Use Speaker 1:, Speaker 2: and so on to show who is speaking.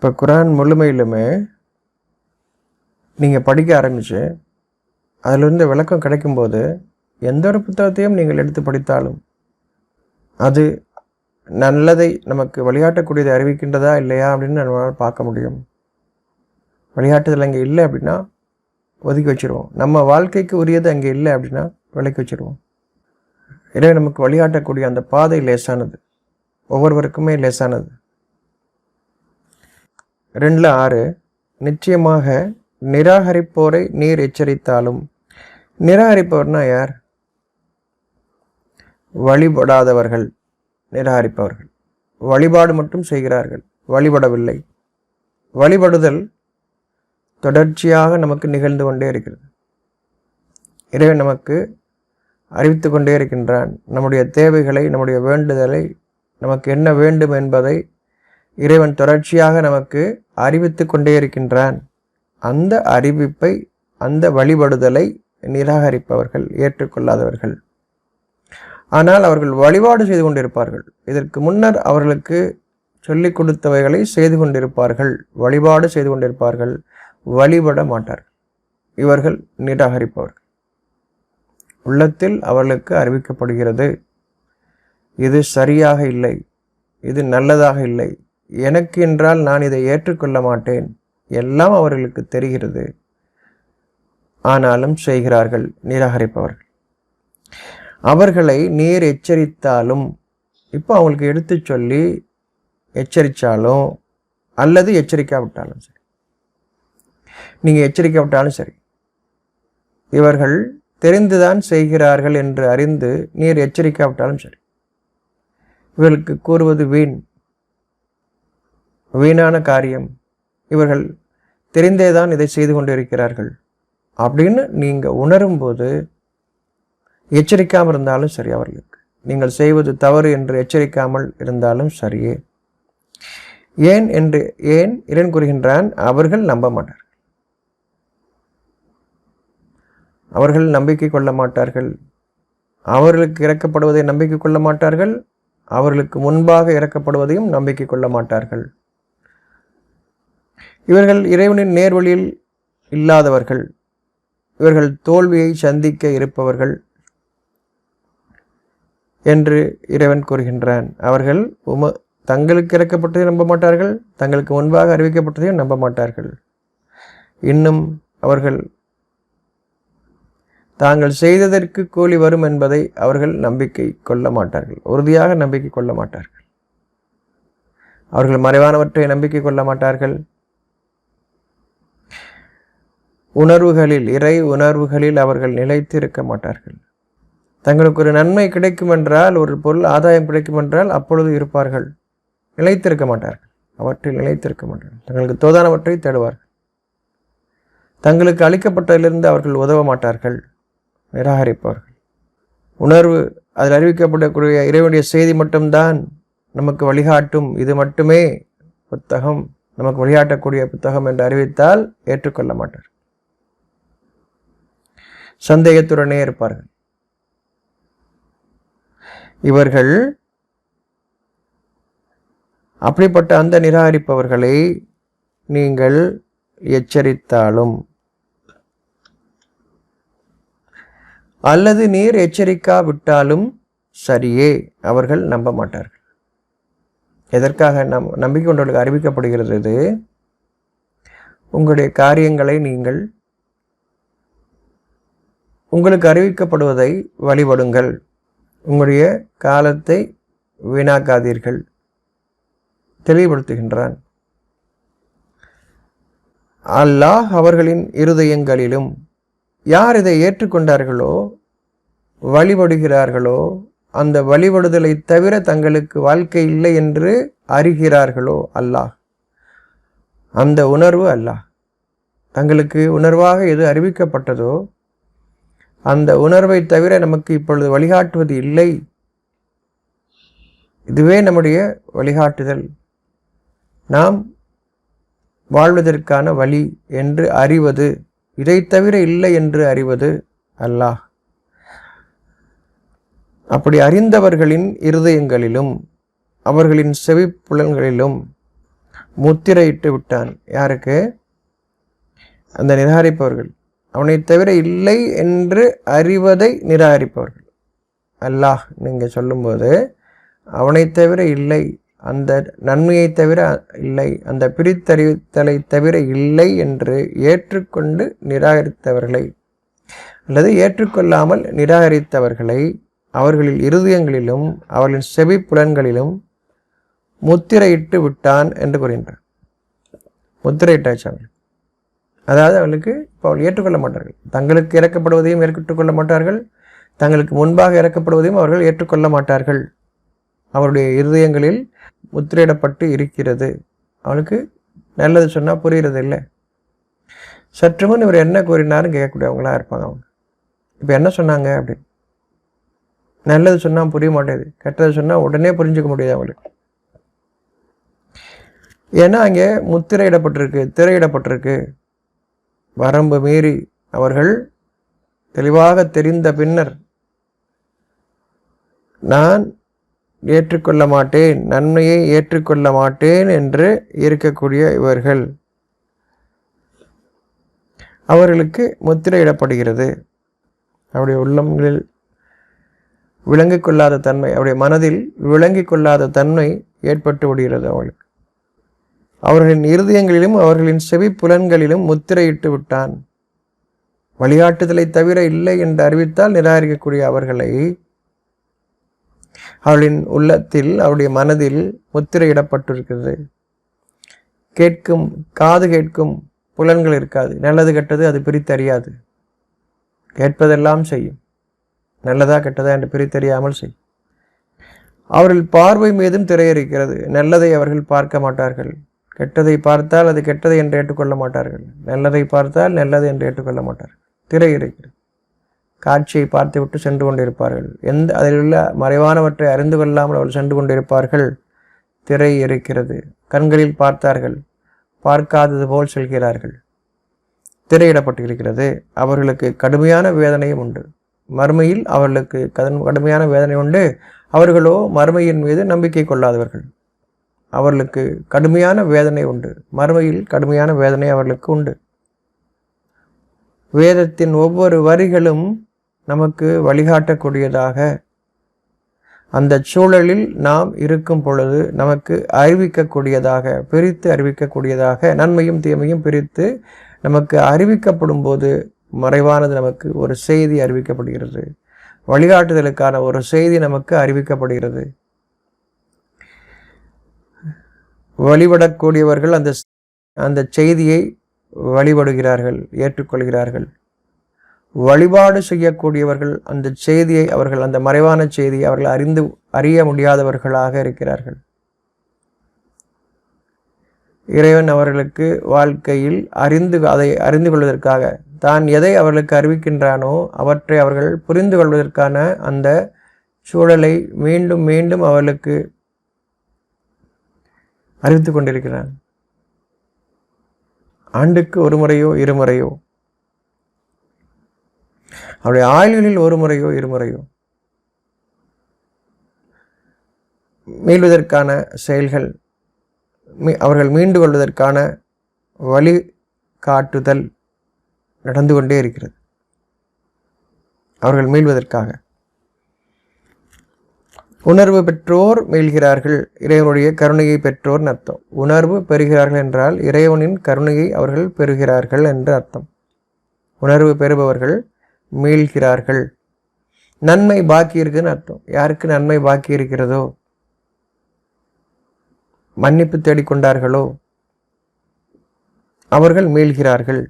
Speaker 1: இப்போ குரான் முழுமையிலுமே நீங்கள் படிக்க ஆரம்பித்து அதிலிருந்து விளக்கம் கிடைக்கும்போது எந்த ஒரு புத்தகத்தையும் நீங்கள் எடுத்து படித்தாலும் அது நல்லதை நமக்கு வழிகாட்டக்கூடியதை அறிவிக்கின்றதா இல்லையா அப்படின்னு நம்மளால் பார்க்க முடியும். வழிகாட்டுதல் அங்கே இல்லை அப்படின்னா ஒதுக்கி வச்சுருவோம். நம்ம வாழ்க்கைக்கு உரியது அங்கே இல்லை அப்படின்னா விலக்கி வச்சுருவோம். இறை நமக்கு வழிகாட்டக்கூடிய அந்த பாதை லேசானது, ஒவ்வொருவருக்குமே லேசானது. 2:6 நிச்சயமாக நிராகரிப்போரை நீர் எச்சரித்தாலும். நிராகரிப்பவர்னா யார்? வழிபடாதவர்கள் நிராகரிப்பவர்கள். வழிபாடு மட்டும் செய்கிறார்கள், வழிபடவில்லை. வழிபடுதல் தொடர்ச்சியாக நமக்கு நிகழ்ந்து கொண்டே இருக்கிறது. இறைவன் நமக்கு அறிவித்து கொண்டே இருக்கின்றான். நம்முடைய தேவைகளை, நம்முடைய வேண்டுதலை, நமக்கு என்ன வேண்டும் என்பதை இறைவன் தொடர்ச்சியாக நமக்கு அறிவித்து கொண்டே இருக்கின்றான். அந்த அறிவிப்பை, அந்த வழிபடுதலை நிராகரிப்பவர்கள், ஏற்றுக்கொள்ளாதவர்கள். ஆனால் அவர்கள் வழிபாடு செய்து கொண்டிருப்பார்கள். இதற்கு முன்னர் அவர்களுக்கு சொல்லிக் கொடுத்தவைகளை செய்து கொண்டிருப்பார்கள், வழிபாடு செய்து கொண்டிருப்பார்கள், வழிபட மாட்டார்கள். இவர்கள் நிராகரிப்பவர்கள். உள்ளத்தில் அவர்களுக்கு அறிவிக்கப்படுகிறது, இது சரியாக இல்லை, இது நல்லதாக இல்லை, எனக்கு என்றால் நான் இதை ஏற்றுக்கொள்ள மாட்டேன், எல்லாம் அவர்களுக்கு தெரிகிறது. ஆனாலும் செய்கிறார்கள், நிராகரிப்பவர்கள். அவர்களை நீர் எச்சரித்தாலும், இப்போ அவங்களுக்கு எடுத்து சொல்லி எச்சரித்தாலும் அல்லது எச்சரிக்காவிட்டாலும் சரி, நீங்கள் எச்சரிக்காவிட்டாலும் சரி, இவர்கள் தெரிந்துதான் செய்கிறார்கள் என்று அறிந்து நீர் எச்சரிக்காவிட்டாலும் சரி, இவர்களுக்கு கூறுவது வீணான காரியம், இவர்கள் தெரிந்தேதான் இதை செய்து கொண்டிருக்கிறார்கள் அப்படின்னு நீங்கள் உணரும்போது எச்சரிக்காமல் இருந்தாலும் சரி, அவர்களுக்கு நீங்கள் செய்வது தவறு என்று எச்சரிக்காமல் இருந்தாலும் சரியே. ஏன் இறைவன் கூறுகின்றான், அவர்கள் நம்ப மாட்டார்கள், அவர்கள் நம்பிக்கை கொள்ள மாட்டார்கள், அவர்களுக்கு இறக்கப்படுவதை நம்பிக்கை கொள்ள மாட்டார்கள், அவர்களுக்கு முன்பாக இறக்கப்படுவதையும் நம்பிக்கை கொள்ள மாட்டார்கள். இவர்கள் இறைவனின் நேர்வழியில் இல்லாதவர்கள், இவர்கள் தோல்வியை சந்திக்க இருப்பவர்கள் என்று இறைவன் கூறுகின்றான். அவர்கள் தங்களுக்கு இறக்கப்பட்டதையும் நம்ப மாட்டார்கள், தங்களுக்கு முன்பாக அறிவிக்கப்பட்டதையும் நம்ப மாட்டார்கள். இன்னும் அவர்கள் தாங்கள் செய்ததற்கு கூலி வரும் என்பதை அவர்கள் நம்பிக்கை கொள்ள மாட்டார்கள், உறுதியாக நம்பிக்கை கொள்ள மாட்டார்கள். அவர்கள் மறைவானவற்றை நம்பிக்கை கொள்ள மாட்டார்கள். உணர்வுகளில், இறை உணர்வுகளில் அவர்கள் நிலைத்து இருக்க மாட்டார்கள். தங்களுக்கு ஒரு நன்மை கிடைக்கும் என்றால், ஒரு பொருள் ஆதாயம் கிடைக்கும் என்றால் அப்பொழுது இருப்பார்கள், நிலைத்திருக்க மாட்டார்கள், அவற்றில் நிலைத்திருக்க மாட்டார்கள். தங்களுக்கு தோதானவற்றை தேடுவார்கள். தங்களுக்கு அளிக்கப்பட்டதிலிருந்து அவர்கள் உதவ மாட்டார்கள், நிராகரிப்பார்கள். உணர்வு, அதில் அறிவிக்கப்படக்கூடிய இறைவனுடைய செய்தி மட்டும்தான் நமக்கு வழிகாட்டும், இது மட்டுமே புத்தகம், நமக்கு வழிகாட்டக்கூடிய புத்தகம் என்று அறிவித்தால் ஏற்றுக்கொள்ள மாட்டார், சந்தேகத்துடனே இருப்பார்கள். இவர்கள் அப்படிப்பட்ட அந்த நிராகரிப்பவர்களை நீங்கள் எச்சரித்தாலும் அல்லது நீர் எச்சரிக்காவிட்டாலும் சரியே, அவர்கள் நம்ப மாட்டார்கள். எதற்காக நம்பிக்கை கொண்டவர்களுக்கு அறிவிக்கப்படுகிறது? இது உங்களுடைய காரியங்களை நீங்கள் உங்களுக்கு அறிவிக்கப்படுவதை வழிபடுங்கள், உங்களுடைய காலத்தை வீணாக்காதீர்கள், தெளிவுபடுத்துகின்றான். அல்லாஹ் அவர்களின் இருதயங்களிலும், யார் இதை ஏற்றுக்கொண்டார்களோ, வழிபடுகிறார்களோ, அந்த வழிபடுதலை தவிர தங்களுக்கு வாழ்க்கை இல்லை என்று அறிகிறார்களோ அல்லாஹ், அந்த உணர்வு அல்லாஹ் தங்களுக்கு உணர்வாக எது அறிவிக்கப்பட்டதோ அந்த உணர்வை தவிர நமக்கு இப்பொழுது வழிகாட்டுவது இல்லை, இதுவே நம்முடைய வழிகாட்டுதல், நாம் வாழ்வதற்கான வழி என்று அறிவது, இதை தவிர இல்லை என்று அறிவது அல்லாஹ். அப்படி அறிந்தவர்களின் இருதயங்களிலும் அவர்களின் செவிப்புலன்களிலும் முத்திரையிட்டு விட்டான். யாருக்கு? அந்த நிராகரிப்பவர்கள். அவனை தவிர இல்லை என்று அறிவதை நிராகரிப்பவர்கள். அல்லாஹ் நீங்கள் சொல்லும்போது அவனை தவிர இல்லை, அந்த நன்மையை தவிர இல்லை, அந்த பிரித்தறிவித்தலை தவிர இல்லை என்று ஏற்றுக்கொண்டு நிராகரித்தவர்களை அல்லது ஏற்றுக்கொள்ளாமல் நிராகரித்தவர்களை அவர்களின் இருதயங்களிலும் அவர்களின் செவி புலன்களிலும் முத்திரையிட்டு விட்டான் என்று கூறுகின்றார். முத்திரையிட்டாச்சு அவர்கள். அதாவது அவர்களுக்கு இப்போ அவர்கள் ஏற்றுக்கொள்ள மாட்டார்கள். தங்களுக்கு இறக்கப்படுவதையும் ஏற்றுக்கொள்ள மாட்டார்கள், தங்களுக்கு முன்பாக இறக்கப்படுவதையும் அவர்கள் ஏற்றுக்கொள்ள மாட்டார்கள். அவருடைய இருதயங்களில் முத்திரையிடப்பட்டு இருக்கிறது. அவனுக்கு நல்லது சொன்னால் புரிகிறது இல்லை. சற்று முன் இவர் என்ன கூறினாருன்னு கேட்கக்கூடியவங்களாக இருப்பாங்க. அவங்க இப்போ என்ன சொன்னாங்க அப்படின்னு. நல்லது சொன்னால் புரிய மாட்டேது, கெட்டது சொன்னால் உடனே புரிஞ்சுக்க முடியாது அவங்களுக்கு. ஏன்னா அங்கே முத்திரையிடப்பட்டிருக்கு, திரையிடப்பட்டிருக்கு. வரம்பு மீறி அவர்கள் தெளிவாக தெரிந்த பின்னர் நான் ஏற்றுக்கொள்ள மாட்டேன், நன்மையை ஏற்றுக்கொள்ள மாட்டேன் என்று இருக்கக்கூடிய இவர்கள் அவர்களுக்கு முத்திரையிடப்படுகிறது. அவருடைய உள்ளங்களில் விளங்கிக் கொள்ளாத தன்மை, அவருடைய மனதில் விளங்கிக் கொள்ளாத தன்மை ஏற்பட்டு விடுகிறது. அவளுக்கு அவர்களின் இருதயங்களிலும் அவர்களின் செவி புலன்களிலும் முத்திரையிட்டு விட்டான். வழிகாட்டுதலை தவிர இல்லை என்று அறிவித்தால் நிராகரிக்கக்கூடிய அவர்களை அவளின் உள்ளத்தில் அவருடைய மனதில் முத்திரையிடப்பட்டிருக்கிறது. கேட்கும் காது கேட்கும் புலன்கள் இருக்காது. நல்லது கெட்டது அது பிரித்தறியாது. கேட்பதெல்லாம் செய்யும், நல்லதா கெட்டதா என்று பிரித்தறியாமல் செய்யும். அவர்கள் பார்வை மீதும் திரையிருக்கிறது. நல்லதை அவர்கள் பார்க்க மாட்டார்கள், கெட்டதை பார்த்தால் அது கெட்டதை என்று ஏற்றுக்கொள்ள மாட்டார்கள், நல்லதை பார்த்தால் நல்லது என்று ஏற்றுக்கொள்ள மாட்டார்கள். திரை இருக்கிறது. காட்சியை பார்த்து விட்டு சென்று கொண்டிருப்பார்கள். அதில் உள்ள மறைவானவற்றை அறிந்து கொள்ளாமல் அவர்கள் சென்று கொண்டிருப்பார்கள். திரை இருக்கிறது. கண்களில் பார்த்தார்கள், பார்க்காதது போல் செல்கிறார்கள். திரையிடப்பட்டிருக்கிறது. அவர்களுக்கு கடுமையான வேதனையும் உண்டு. மறுமையில் அவர்களுக்கு கடுமையான வேதனை உண்டு. அவர்களோ மறுமையின் மீது நம்பிக்கை கொள்ளாதவர்கள். அவர்களுக்கு கடுமையான வேதனை உண்டு. மறுமையில் கடுமையான வேதனை அவர்களுக்கு உண்டு. வேதத்தின் ஒவ்வொரு வரிகளும் நமக்கு வழிகாட்டக்கூடியதாக, அந்த சூழலில் நாம் இருக்கும் பொழுது நமக்கு அறிவிக்கக்கூடியதாக, பிரித்து அறிவிக்கக்கூடியதாக, நன்மையும் தீமையும் பிரித்து நமக்கு அறிவிக்கப்படும் போது மறைவானது நமக்கு ஒரு செய்தி அறிவிக்கப்படுகிறது. வழிகாட்டுதலுக்கான ஒரு செய்தி நமக்கு அறிவிக்கப்படுகிறது. வழிபடக்கூடியவர்கள் அந்த செய்தியை வழிபடுகிறார்கள், ஏற்றுக்கொள்கிறார்கள். வழிபாடு செய்யக்கூடியவர்கள் அந்த செய்தியை, அவர்கள் அந்த மறைவான செய்தியை அவர்கள் அறிய முடியாதவர்களாக இருக்கிறார்கள். இறைவன் அவர்களுக்கு வாழ்க்கையில் அதை அறிந்து கொள்வதற்காக தான் எதை அவர்களுக்கு அறிவிக்கின்றானோ அவற்றை அவர்கள் புரிந்து கொள்வதற்கான அந்த சூழலை மீண்டும் மீண்டும் அவர்களுக்கு அறிவித்து கொண்டிருக்கிறான். ஆண்டுக்கு ஒரு முறையோ இருமுறையோ, அவருடைய ஆயுளில் ஒரு முறையோ இருமுறையோ மீள்வதற்கான செயல்கள், அவர்கள் மீண்டு கொள்வதற்கான வழி காட்டுதல் நடந்து கொண்டே இருக்கிறது. அவர்கள் மீள்வதற்காக உணர்வு பெற்றோர் மீள்கிறார்கள். இறைவனுடைய கருணையை பெற்றோர் அர்த்தம். உணர்வு பெறுகிறார்கள் என்றால் இறைவனின் கருணையை அவர்கள் பெறுகிறார்கள் என்று அர்த்தம். உணர்வு பெறுபவர்கள் மீள்கிறார்கள். நன்மை பாக்கி இருக்குன்னு அர்த்தம். யாருக்கு நன்மை பாக்கி இருக்கிறதோ, மன்னிப்பு தேடிக்கொண்டார்களோ அவர்கள் மீள்கிறார்கள்.